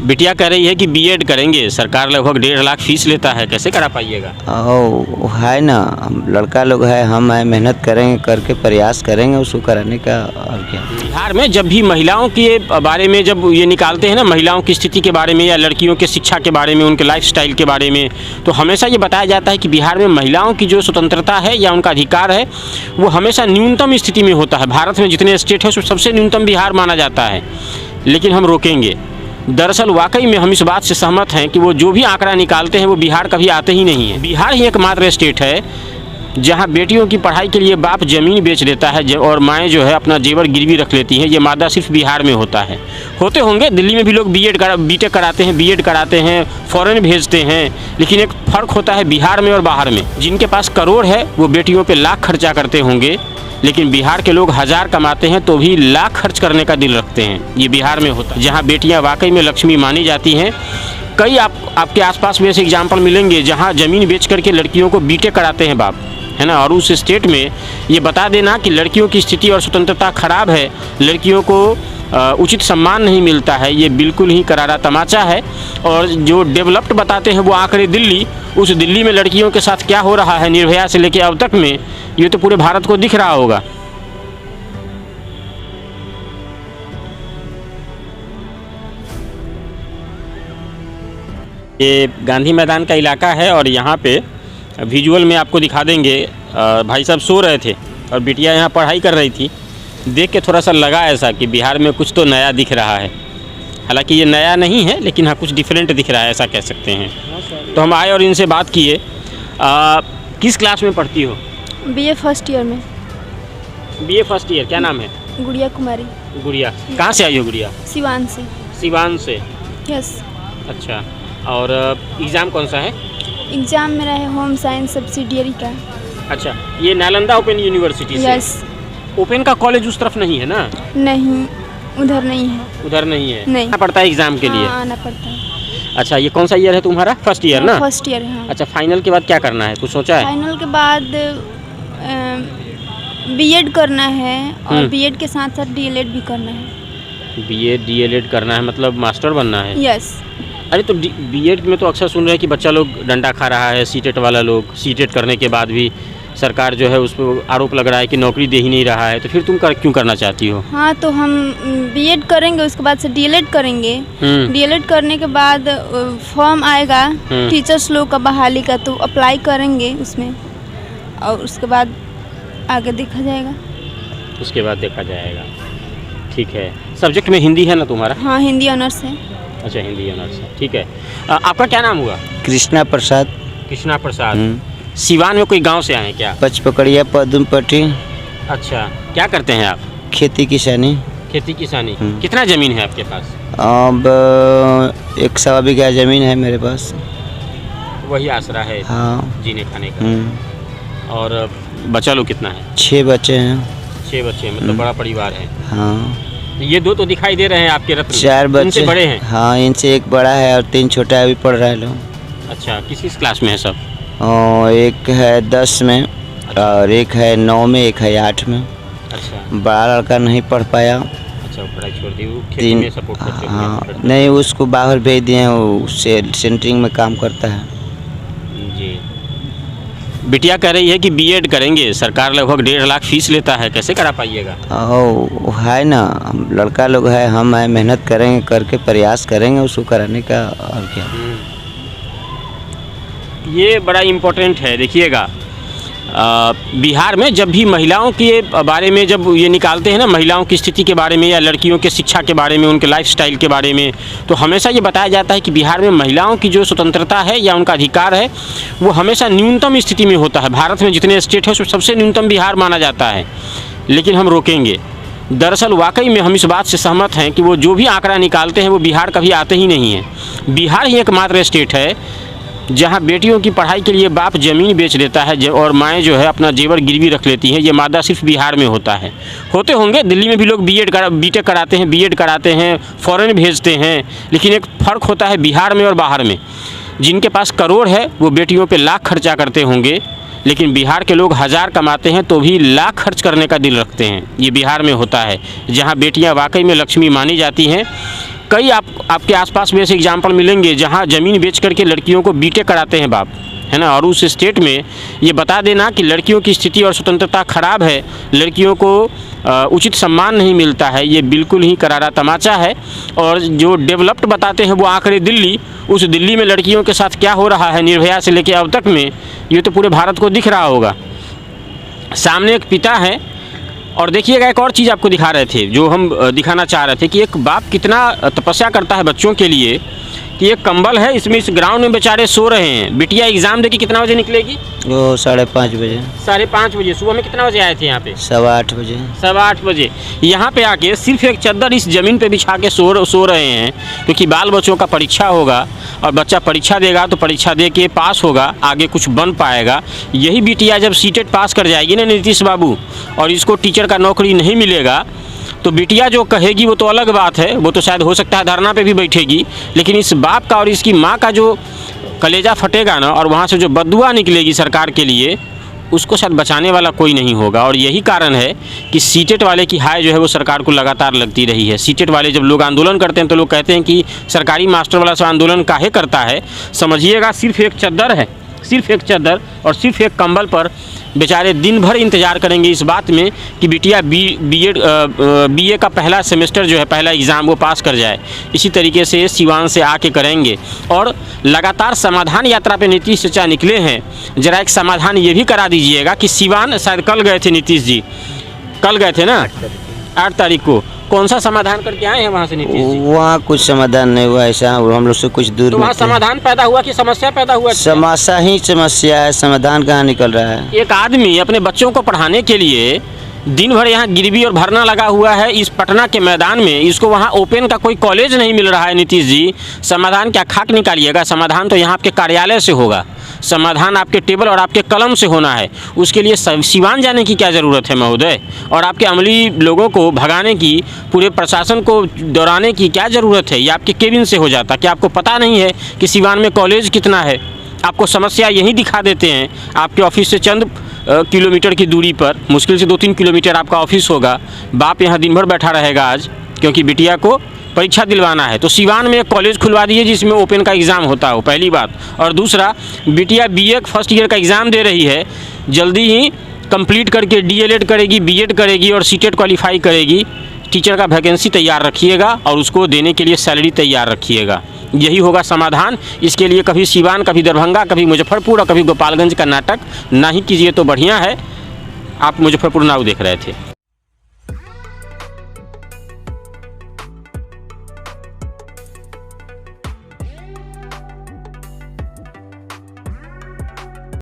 बिटिया कह रही है कि बीएड करेंगे, सरकार लगभग 1.5 लाख फीस लेता है, कैसे करा पाइएगा? ओ है ना, हम लड़का लोग है, हम है, मेहनत करेंगे, करके प्रयास करेंगे उसको कराने का। और क्या बिहार में जब भी महिलाओं के बारे में जब ये निकालते हैं ना, महिलाओं की स्थिति के बारे में या लड़कियों के शिक्षा के बारे में, उनके लाइफस्टाइल के बारे में, तो हमेशा ये बताया जाता है कि बिहार में महिलाओं की जो स्वतंत्रता है या उनका अधिकार है वो हमेशा न्यूनतम स्थिति में होता है। भारत में जितने स्टेट है उसमें सबसे न्यूनतम बिहार माना जाता है, लेकिन हम रोकेंगे। दरअसल वाकई में हम इस बात से सहमत हैं कि वो जो भी आंकड़ा निकालते हैं वो बिहार कभी आते ही नहीं है। बिहार ही एकमात्र स्टेट है जहां बेटियों की पढ़ाई के लिए बाप ज़मीन बेच देता है और माएँ जो है अपना जेवर गिरवी रख लेती हैं। ये मादा सिर्फ बिहार में होता है। होते होंगे दिल्ली में भी लोग बीटेक कराते हैं, बीएड कराते हैं, फॉरेन भेजते हैं, लेकिन एक फ़र्क होता है बिहार में और बाहर में। जिनके पास करोड़ है वो बेटियों पर लाख खर्चा करते होंगे, लेकिन बिहार के लोग 1000 कमाते हैं तो भी लाख खर्च करने का दिल रखते हैं। ये बिहार में होता है, जहाँ बेटियाँ वाकई में लक्ष्मी मानी जाती हैं। कई आपके आसपास में ऐसे एग्जाम्पल मिलेंगे जहाँ ज़मीन बेच करके लड़कियों को बीटेक कराते हैं बाप, है ना। और उस स्टेट में ये बता देना कि लड़कियों की स्थिति और स्वतंत्रता खराब है, लड़कियों को उचित सम्मान नहीं मिलता है, ये बिल्कुल ही करारा तमाचा है। और जो डेवलप्ड बताते हैं वो आंकड़े दिल्ली, उस दिल्ली में लड़कियों के साथ क्या हो रहा है निर्भया से लेकर अब तक में, ये तो पूरे भारत को दिख रहा होगा। ये गांधी मैदान का इलाका है और यहाँ पे विजुअल में आपको दिखा देंगे। भाई साहब सो रहे थे और बिटिया यहाँ पढ़ाई कर रही थी। देख के थोड़ा सा लगा ऐसा कि बिहार में कुछ तो नया दिख रहा है। हालांकि ये नया नहीं है, लेकिन हाँ कुछ डिफरेंट दिख रहा है, ऐसा कह सकते हैं। तो हम आए और इनसे बात किए। किस क्लास में पढ़ती हो? बीए फर्स्ट ईयर में। बीए फर्स्ट ईयर, क्या नाम है? गुड़िया कुमारी। गुड़िया, कहाँ से आई हो गुड़िया? सिवान से। सिवान से? यस। अच्छा, और एग्ज़ाम कौन सा है? एग्ज़ाम मेरा है होम साइंस सब्सिडियरी का। अच्छा, ये नालंदा ओपन यूनिवर्सिटी से? यस। ओपन का कॉलेज उस तरफ नहीं है ना? नहीं, उधर नहीं है। उधर नहीं है? नहीं। आना पड़ता है एग्ज़ाम के लिए? हाँ, आना पड़ता है। अच्छा, ये कौन सा ईयर है तुम्हारा? फर्स्ट ईयर ना? फर्स्ट ईयर है। हाँ। अच्छा, फाइनल के बाद क्या करना है, कुछ सोचा है? फाइनल के बाद बीएड करना है और बीएड के साथ साथ डीएलएड भी करना है। बीएड डीएलएड करना है, मतलब मास्टर बनना है? यस। अरे तो बीएड में तो अक्सर सुन रहे हैं कि बच्चा लोग डंडा खा रहा है, सीटेट वाला लोग, सीटेट करने के बाद भी सरकार जो है उस पर आरोप लग रहा है कि नौकरी दे ही नहीं रहा है। तो फिर तुम क्यों करना चाहती हो? हाँ, तो हम बीएड करेंगे, उसके बाद से डीएलएड करेंगे। डीएलएड करने के बाद फॉर्म आएगा टीचर्स लोग का बहाली का, तो अप्लाई करेंगे उसमें और उसके बाद आगे देखा जाएगा। उसके बाद देखा जाएगा, ठीक है। सब्जेक्ट में हिंदी है ना तुम्हारा? हाँ, हिंदी ऑनर्स है। अच्छा, हिंदी ऑनर्स है, ठीक है। आपका क्या नाम हुआ? कृष्णा प्रसाद। कृष्णा प्रसाद। सिवान में कोई गांव से आए क्या? पचपकड़िया पदमपट्टी। अच्छा, क्या करते हैं आप? खेती किसानी। खेती किसानी। कितना ज़मीन है आपके पास? अब 1 सवा बीघा ज़मीन है मेरे पास। वही आसरा है? हाँ, जीने खाने का। और बच्चा लोग कितना है? 6 बच्चे हैं। 6 बच्चे, मतलब बड़ा परिवार है। हाँ। ये 2 तो दिखाई दे रहे हैं आपके रत्न। 4 बच्चे। इनसे बड़े हैं? हाँ, इनसे एक बड़ा है और 3 छोटा है, अभी पढ़ रहा है लोग। अच्छा, किस क्लास में है सब? एक है 10 में और एक है 9 में, एक है 8 में। अच्छा, बड़ा लड़का नहीं पढ़ पाया। अच्छा, पढ़ाई छोड़ दी। वो खेती में सपोर्ट करते हैं? हाँ, नहीं, उसको बाहर भेज दिए हैं, वो सेंटरिंग में काम करता है। जी। बिटिया कह रही है कि बीएड करेंगे, सरकार लगभग 1.5 लाख फीस लेता है, कैसे करा पाइएगा? ओ है ना, हम लड़का लोग है, हम है, मेहनत करेंगे, करके प्रयास करेंगे उसको कराने का। और क्या ये बड़ा इम्पोर्टेंट है। देखिएगा, बिहार में जब भी महिलाओं के बारे में जब ये निकालते हैं ना, महिलाओं की स्थिति के बारे में या लड़कियों के शिक्षा के बारे में, उनके लाइफस्टाइल के बारे में, तो हमेशा ये बताया जाता है कि बिहार में महिलाओं की जो स्वतंत्रता है या उनका अधिकार है वो हमेशा न्यूनतम स्थिति में होता है। भारत में जितने स्टेट है उसमें सबसे न्यूनतम बिहार माना जाता है, लेकिन हम रोकेंगे। दरअसल वाकई में हम इस बात से सहमत हैं कि वो जो भी आंकड़ा निकालते हैं वो बिहार कभी आते ही नहीं है। बिहार ही एकमात्र स्टेट है जहां बेटियों की पढ़ाई के लिए बाप ज़मीन बेच देता है और माएँ जो है अपना जेवर गिरवी रख लेती हैं। ये मादा सिर्फ बिहार में होता है। होते होंगे दिल्ली में भी लोग बीटेक कराते हैं, बीएड कराते हैं, फॉरेन भेजते हैं, लेकिन एक फ़र्क होता है बिहार में और बाहर में। जिनके पास करोड़ है वो बेटियों पे लाख खर्चा करते होंगे, लेकिन बिहार के लोग 1000 कमाते हैं तो भी लाख खर्च करने का दिल रखते हैं। ये बिहार में होता है, जहाँ बेटियाँ वाकई में लक्ष्मी मानी जाती हैं। कई आपके आसपास में ऐसे एग्जाम्पल मिलेंगे जहाँ ज़मीन बेच करके लड़कियों को बीटेक कराते हैं बाप, है ना। और उस स्टेट में ये बता देना कि लड़कियों की स्थिति और स्वतंत्रता खराब है, लड़कियों को उचित सम्मान नहीं मिलता है, ये बिल्कुल ही करारा तमाचा है। और जो डेवलप्ड बताते हैं वो आंकड़े दिल्ली, उस दिल्ली में लड़कियों के साथ क्या हो रहा है निर्भया से लेकर अब तक में, ये तो पूरे भारत को दिख रहा होगा। सामने एक पिता है और देखिएगा एक और चीज़ आपको दिखा रहे थे, जो हम दिखाना चाह रहे थे कि एक बाप कितना तपस्या करता है बच्चों के लिए, कि एक कंबल है, इसमें इस ग्राउंड में बेचारे सो रहे हैं। बिटिया एग्ज़ाम देके कितना बजे निकलेगी? वो 5:30 बजे। 5:30 बजे। सुबह में कितना बजे आए थे यहाँ पे? 8:15 बजे। 8:15 बजे यहाँ पे आके सिर्फ एक चद्दर इस ज़मीन पे बिछा के सो रहे हैं, क्योंकि बाल बच्चों का परीक्षा होगा और बच्चा परीक्षा देगा तो परीक्षा दे के पास होगा, आगे कुछ बन पाएगा। यही बिटिया जब सीटेट पास कर जाएगी ना नीतीश बाबू, और इसको टीचर का नौकरी नहीं मिलेगा, तो बिटिया जो कहेगी वो तो अलग बात है, वो तो शायद हो सकता है धरना पे भी बैठेगी, लेकिन इस बाप का और इसकी माँ का जो कलेजा फटेगा ना, और वहाँ से जो बददुआ निकलेगी सरकार के लिए, उसको शायद बचाने वाला कोई नहीं होगा। और यही कारण है कि सीटेट वाले की हाय जो है वो सरकार को लगातार लगती रही है। सीटेट वाले जब लोग आंदोलन करते हैं तो लोग कहते हैं कि सरकारी मास्टर वाला से आंदोलन काहे करता है। समझिएगा सिर्फ एक चद्दर है, सिर्फ एक चद्दर और सिर्फ एक कंबल पर बेचारे दिन भर इंतज़ार करेंगे इस बात में कि बिटिया बीए का पहला सेमेस्टर जो है, पहला एग्ज़ाम वो पास कर जाए। इसी तरीके से सिवान से आके करेंगे। और लगातार समाधान यात्रा पे नीतीश चाचा निकले हैं। ज़रा एक समाधान ये भी करा दीजिएगा कि सिवान, शायद कल गए थे नीतीश जी, कल गए थे ना 8 तारीख को, कौन सा समाधान करके आए हैं वहाँ से नीतीश जी? वहाँ कुछ समाधान नहीं हुआ, ऐसा हम लोग से कुछ दूर। तो वहाँ समाधान पैदा हुआ कि समस्या पैदा हुआ? समस्या ही समस्या है, समाधान कहाँ निकल रहा है। एक आदमी अपने बच्चों को पढ़ाने के लिए दिन भर यहाँ गिरवी और भरना लगा हुआ है इस पटना के मैदान में, इसको वहाँ ओपन का कोई कॉलेज नहीं मिल रहा है। नीतीश जी, समाधान क्या खाक निकालिएगा? समाधान तो यहाँ आपके कार्यालय से होगा, समाधान आपके टेबल और आपके कलम से होना है। उसके लिए सिवान जाने की क्या ज़रूरत है महोदय? और आपके अमली लोगों को भगाने की, पूरे प्रशासन को दौड़ाने की क्या ज़रूरत है? ये आपके केबिन से हो जाता। क्या आपको पता नहीं है कि सिवान में कॉलेज कितना है? आपको समस्या यही दिखा देते हैं। आपके ऑफिस से चंद किलोमीटर की दूरी पर, मुश्किल से 2-3 किलोमीटर आपका ऑफिस होगा। बाप यहाँ दिन भर बैठा रहेगा आज, क्योंकि बिटिया को परीक्षा दिलवाना है। तो सिवान में एक कॉलेज खुलवा दीजिए जिसमें ओपन का एग्ज़ाम होता हो, पहली बात। और दूसरा, बिटिया बीए फर्स्ट ईयर का एग्ज़ाम दे रही है, जल्दी ही कंप्लीट करके डीएलएड करेगी, बीएड करेगी और सीटेट क्वालिफाई करेगी। टीचर का वैकेंसी तैयार रखिएगा और उसको देने के लिए सैलरी तैयार रखिएगा। यही होगा समाधान। इसके लिए कभी सिवान, कभी दरभंगा, कभी मुजफ्फरपुर और कभी गोपालगंज का नाटक ना ही कीजिए तो बढ़िया है। आप मुजफ्फरपुर नाउ देख रहे थे।